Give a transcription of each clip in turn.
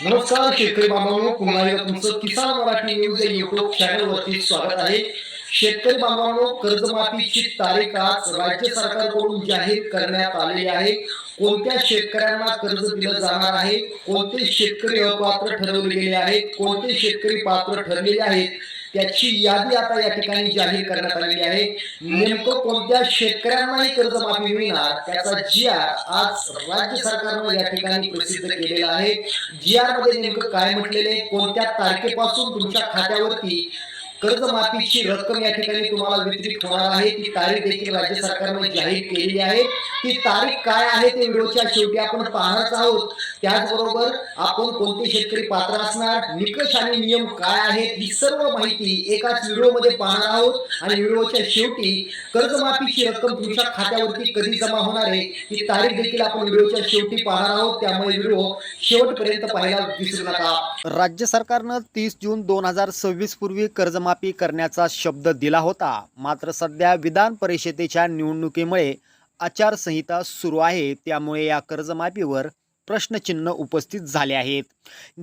नमस्कार शेतकरी बांधवांनो, पुन्हा एकदा तुमचं किसान मराठी न्यूज या युट्यूब चॅनलवरती स्वागत आहे। शेतकरी बांधवांनो, कर्जमाफीची तारीख आज राज्य सरकारकडून जाहीर करण्यात आलेली आहे। कोणत्या शेतकऱ्यांना कर्ज दिलं जाणार आहे, कोणते शेतकरी अपात्र ठरवले गेले आहेत, कोणते शेतकरी पात्र ठरलेले आहेत, त्याची यादी आता या ठिकाणी जाहीर करण्यात आलेली आहे। नेमकं कोणत्या शेतकऱ्यांनाही कर्जमाफी मिळणार त्याचा जी.आर. आज राज्य सरकारनं या ठिकाणी प्रसिद्ध केलेला आहे। जी.आर. मध्ये नेमकं काय म्हटलेले, कोणत्या तारखेपासून तुमच्या खात्यावरती कर्जमाफीची रक्कम या ठिकाणी तुम्हाला वितरित होणार आहे, ती तारीख देखील राज्य सरकारने जाहीर केलेली आहे। ती तारीख काय आहे ते व्हिडिओच्या शेवटी आपण पाहणार आहोत। त्याचबरोबर आपण कोणते शेतकरी पात्र असणार, निकष आणि नियम काय आहेत, ही सर्व माहिती एकाच व्हिडिओमध्ये पाहणार आहोत। आणि व्हिडिओच्या शेवटी कर्जमाफीची रक्कम तुमच्या खात्यावरती कधी जमा होणार आहे, ही तारीख देखील आपण व्हिडिओच्या शेवटी पाहणार आहोत। त्यामुळे व्हिडिओ शेवटपर्यंत पाहायला विसरू नका। राज्य सरकारनं 30 जून 2026 पूर्वी कर्जमाफी करण्याचा शब्द दिला होता। मात्र सध्या विधान परिषदेच्या निवडणुकीमुळे आचारसंहिता सुरू आहे, त्यामुळे या कर्जमाफीवर प्रश्नचिन्ह उपस्थित झाले आहेत।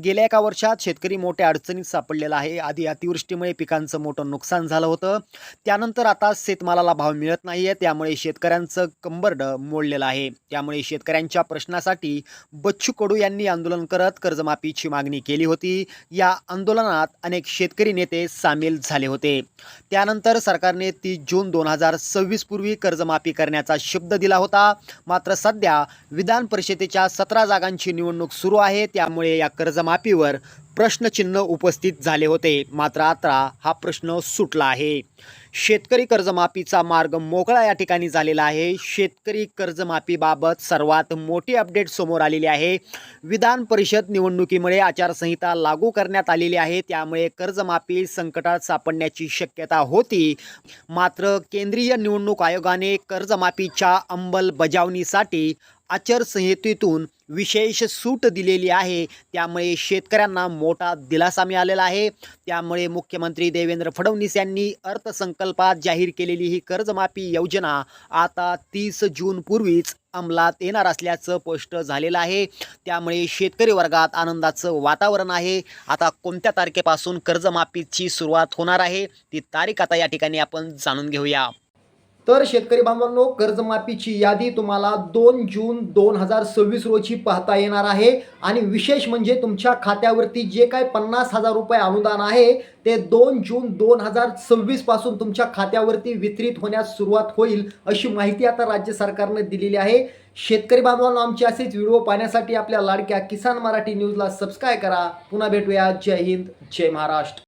गेल्या एका वर्षात शेतकरी मोठ्या अडचणीत सापडलेला आहे। आधी अतिवृष्टीमुळे पिकांचं मोठं नुकसान झालं होतं, त्यानंतर आता शेतमालाला भाव मिळत नाहीये, त्यामुळे शेतकऱ्यांचं कंबरड मोडलेलं आहे। त्यामुळे शेतकऱ्यांच्या प्रश्नासाठी बच्चू कडू यांनी आंदोलन करत कर्जमाफीची मागणी केली होती। या आंदोलनात अनेक शेतकरी नेते सामील झाले होते। त्यानंतर सरकारने 30 जून 2026 पूर्वी कर्जमाफी करण्याचा शब्द दिला होता। मात्र सध्या विधान परिषदेच्या 17 जागांची निवडणूक सुरू आहे, त्यामुळे या कर्जमाफीवर प्रश्नचिन्ह उपस्थित झाले होते। मात्र आता हा प्रश्न सुटला आहे। शेतकरी कर्जमाफीचा मार्ग मोकळा या ठिकाणी झालेला आहे। शेतकरी कर्जमाफीबाबत सर्वात मोठी अपडेट समोर आलेली आहे। विधान परिषद निवडणुकीमुळे आचारसंहिता लागू करण्यात आलेली आहे, त्यामुळे कर्जमाफी संकटात सापडण्याची शक्यता होती। मात्र केंद्रीय निवडणूक आयोगाने कर्जमाफीच्या अंमलबजावणीसाठी आचारसंहितेतून विशेष सूट दिलेली आहे, त्यामुळे शेतकऱ्यांना मोठा दिलासा मिळालेला आहे। त्यामुळे मुख्यमंत्री देवेंद्र फडणवीस यांनी अर्थसंकल्पात जाहीर केलेली ही कर्जमाफी योजना आता 30 जून पूर्वीच अंमलात येणार असल्याचं स्पष्ट झालेलं आहे। त्यामुळे शेतकरी वर्गात आनंदाचं वातावरण आहे। आता कोणत्या तारखेपासून कर्जमाफीची सुरुवात होणार आहे, ती तारीख आता या ठिकाणी आपण जाणून घेऊया। तर शेतकरी बांधवांनो, कर्जमाफीची यादी तुम्हाला 2 जून 2026 रोजी पाहता येणार आहे। आणि विशेष म्हणजे तुमच्या खात्यावरती जे काही 50,000 रुपये अनुदान आहे ते 2 जून 2026 पासून तुमच्या खात्यावरती वितरित होण्यास सुरुवात होईल, अशी माहिती आता राज्य सरकारने दिलेली आहे। शेतकरी बांधवांनो, आमचे असेच व्हिडिओ पाहण्यासाठी आपल्या लाडक्या किसान मराठी न्यूजला सबस्क्राईब करा। पुन्हा भेटूया। जय हिंद, जय महाराष्ट्र।